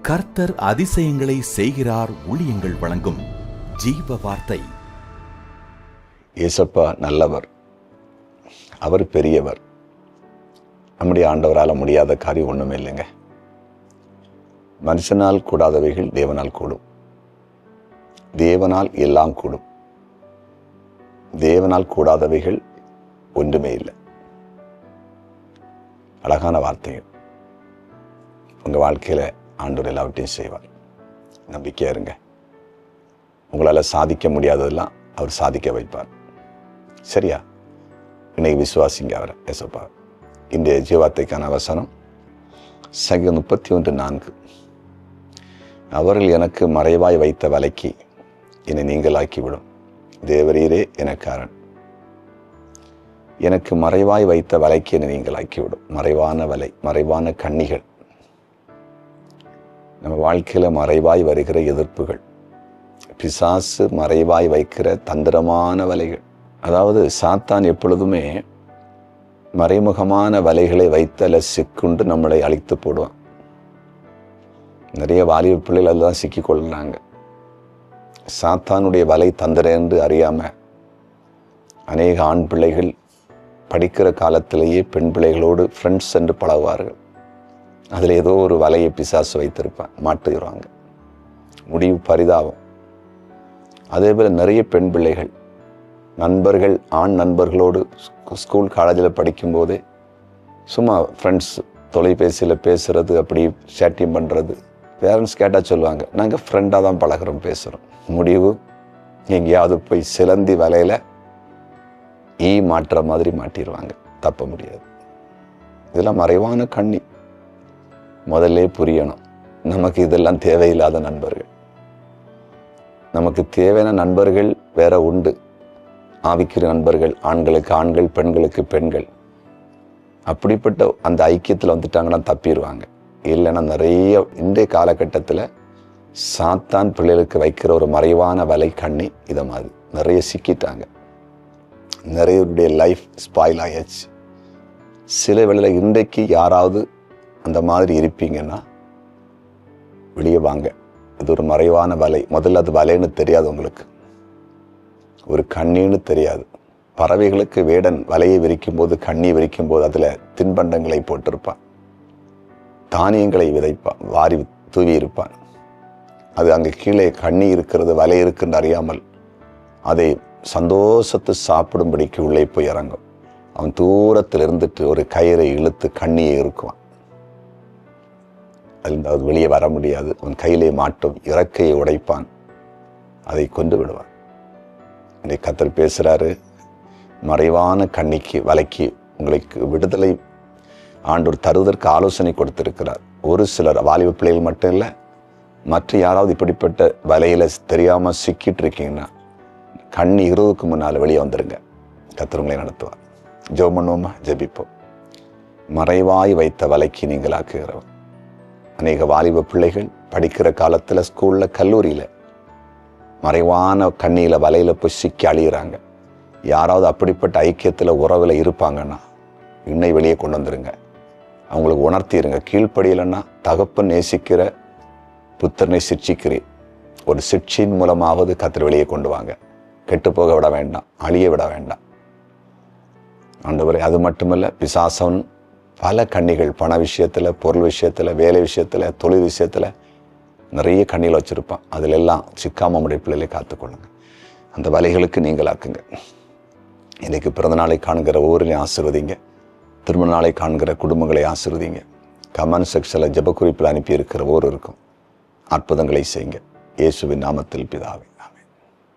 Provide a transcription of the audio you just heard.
கர்த்தர் அதிசயங்களை செய்கிறார் ஊழியங்கள் வழங்கும் ஜீவ வார்த்தை. ஏசப்பா நல்லவர், அவர் பெரியவர். நம்முடைய ஆண்டவரால் முடியாத காரியம் ஒன்றுமே இல்லைங்க. மனுஷனால் கூடாதவைகள் தேவனால் கூடும். தேவனால் எல்லாம் கூடும். தேவனால் கூடாதவைகள் ஒன்றுமே இல்லை. அழகான வார்த்தைகள். உங்கள் வாழ்க்கையில் ஆண்டவர் எல்லாவற்றையும் செய்வார். நம்பிக்கையா இருங்க. உங்களால் சாதிக்க முடியாததெல்லாம் அவர் சாதிக்க வைப்பார். சரியா? இன்னைக்கு விசுவாசிங்க அவரை, ஏசப்பா. இன்றைய ஜீவார்த்தைக்கான வசனம் சங்கீதம் 31:4. அவர்கள் எனக்கு மறைவாய் வைத்த வலைக்கு என்னை நீங்களாக்கிவிடும். தேவரீரே எனக்காரன். எனக்கு மறைவாய் வைத்த வலைக்கு என்னை நீங்களாக்கிவிடும். மறைவான வலை, மறைவான கண்ணிகள். நம்ம வாழ்க்கையில மறைவாய் வருகிற எதிர்ப்புகள், பிசாசு மறைவாய் வைக்கிற தந்திரமான வலைகள். அதாவது சாத்தான் எப்பொழுதுமே மறைமுகமான வலைகளை வைத்தல சிக்குண்டு நம்மளை அழித்து போடுவான். நிறைய வாலிப பிள்ளைகள் அதுதான் சிக்கிக்கொள்கிறாங்க. சாத்தானுடைய வலை தந்திரம் என்று அறியாம அநேக ஆண் பிள்ளைகள் படிக்கிற காலத்திலேயே பெண் பிள்ளைகளோடு ஃப்ரெண்ட்ஸ் என்று பழகுவார்கள். அதில் ஏதோ ஒரு வலையை பிசாசு வைத்திருப்பான், மாட்டுகிறாங்க. முடிவு பரிதாபம். அதே போல் நிறைய பெண் பிள்ளைகள் நண்பர்கள், ஆண் நண்பர்களோடு ஸ்கூல் காலேஜில் படிக்கும்போதே சும்மா ஃப்ரெண்ட்ஸ் தொலைபேசியில் பேசுறது, அப்படி சேட்டிங் பண்ணுறது. பேரண்ட்ஸ் கேட்டால் சொல்லுவாங்க, நாங்கள் ஃப்ரெண்டாக தான் பழகிறோம், பேசுகிறோம். முடிவு எங்கேயாவது போய் சிலந்தி வலையில் மாட்டுற மாதிரி மாட்டிடுவாங்க. தப்ப முடியாது. இதெல்லாம் மறைவான கண்ணி. முதல்ல புரியணும், நமக்கு இதெல்லாம் தேவையில்லாத நண்பர்கள். நமக்கு தேவையான நண்பர்கள் வேற உண்டு. ஆவிக்குரிய நண்பர்கள், ஆண்களுக்கு ஆண்கள், பெண்களுக்கு பெண்கள். அப்படிப்பட்ட அந்த ஐக்கியத்தில் வந்துட்டாங்கன்னா தப்பிடுவாங்க. இல்லைன்னா நிறைய இன்றைய காலகட்டத்தில் சாத்தான் பிள்ளைகளுக்கு வைக்கிற ஒரு மறைவான வலை கண்ணி இதை மாதிரி நிறைய சிக்கிட்டாங்க. நிறைய லைஃப் ஸ்பாயில் ஆயாச்சு. சில வேளையில் இன்றைக்கு யாராவது அந்த மாதிரி இருப்பீங்கன்னா வெளியே வாங்க. இது ஒரு மறைவான வலை. முதல்ல அது வலைன்னு தெரியாது, உங்களுக்கு ஒரு கண்ணின்னு தெரியாது. பறவைகளுக்கு வேடன் வலையை விரிக்கும் போது, கண்ணி விரிக்கும் போது அதில் தின்பண்டங்களை போட்டிருப்பான், தானியங்களை விதைப்பான், வாரி தூவி இருப்பான். அது அங்கே கீழே கண்ணி இருக்கிறது, வலை இருக்குன்னு அறியாமல் அதை சந்தோஷத்தை சாப்பிடும்படிக்கு உள்ளே போய் இறங்கும். அவன் தூரத்தில் இருந்துட்டு ஒரு கயிறை இழுத்து கண்ணியை இருக்குவான். அது வெளியே வர முடியாது. அவன் கையிலே மாட்டும், இறக்கையை உடைப்பான், அதை கொண்டு விடுவான். இன்னைக்கு கர்த்தர் பேசுறாரு, மறைவான கண்ணிக்கு வலைக்கு உங்களுக்கு விடுதலை ஆண்டவர் தருவதற்கு ஆலோசனை கொடுத்திருக்கிறார். ஒரு சிலர் வாலிப பிள்ளைகள் மட்டும் இல்லை, மற்ற யாராவது இப்படிப்பட்ட வலையில தெரியாம சிக்கிட்டு இருக்கீங்கன்னா கண்ணி இருவதுக்கு முன்னால் வெளியே வந்துருங்க. கர்த்தர் உங்களை நடத்துவார். ஜெபம் பண்ணுவோமா? ஜெபிப்போம். மறைவாய் வைத்த வலைக்கு நீங்களாக்குகிறவர். அநேக வாலிப பிள்ளைகள் படிக்கிற காலத்தில் ஸ்கூலில், கல்லூரியில் மறைவான கண்ணியில் வலையில் போய் சிக்கி அழிகிறாங்க. யாராவது அப்படிப்பட்ட ஐக்கியத்தில் உறவில் இருப்பாங்கன்னா இன்னை வெளியே கொண்டு வந்துருங்க. அவங்களுக்கு உணர்த்திடுங்க. கீழ்ப்படியலைன்னா தகப்பன் நேசிக்கிற புத்திரனை சிட்சிக்கிறேன். ஒரு சிட்சியின் மூலமாவது கர்த்தர் வெளியே கொண்டு வாங்க. கெட்டு போக விட வேண்டாம், அழிய விட வேண்டாம் ஆண்டவரே. அது மட்டுமல்ல, பிசாசன் பல கண்ணிகள், பண விஷயத்தில், பொருள் விஷயத்தில், வேலை விஷயத்தில், தொழில் விஷயத்தில் நிறைய கண்ணிகள் வச்சுருப்பான். அதில் எல்லாம் சிக்காம உடைய பிள்ளைகளை காத்துக்கொள்ளுங்க. அந்த வலைகளுக்கு நீங்களாக்குங்க. இன்னைக்கு பிறந்த நாளை காண்கிற ஒவ்வொருலையும் ஆசீர்வதிங்க. திருமண நாளை காண்கிற குடும்பங்களை ஆசீர்வதிங்க. கமெண்ட் செக்ஷனில் ஜெப குறிப்பில் அனுப்பி இருக்கிற ஒவ்வொருவருக்கும் அற்புதங்களை செய்யுங்க. இயேசுவின் நாமத்தில் பிதாவே.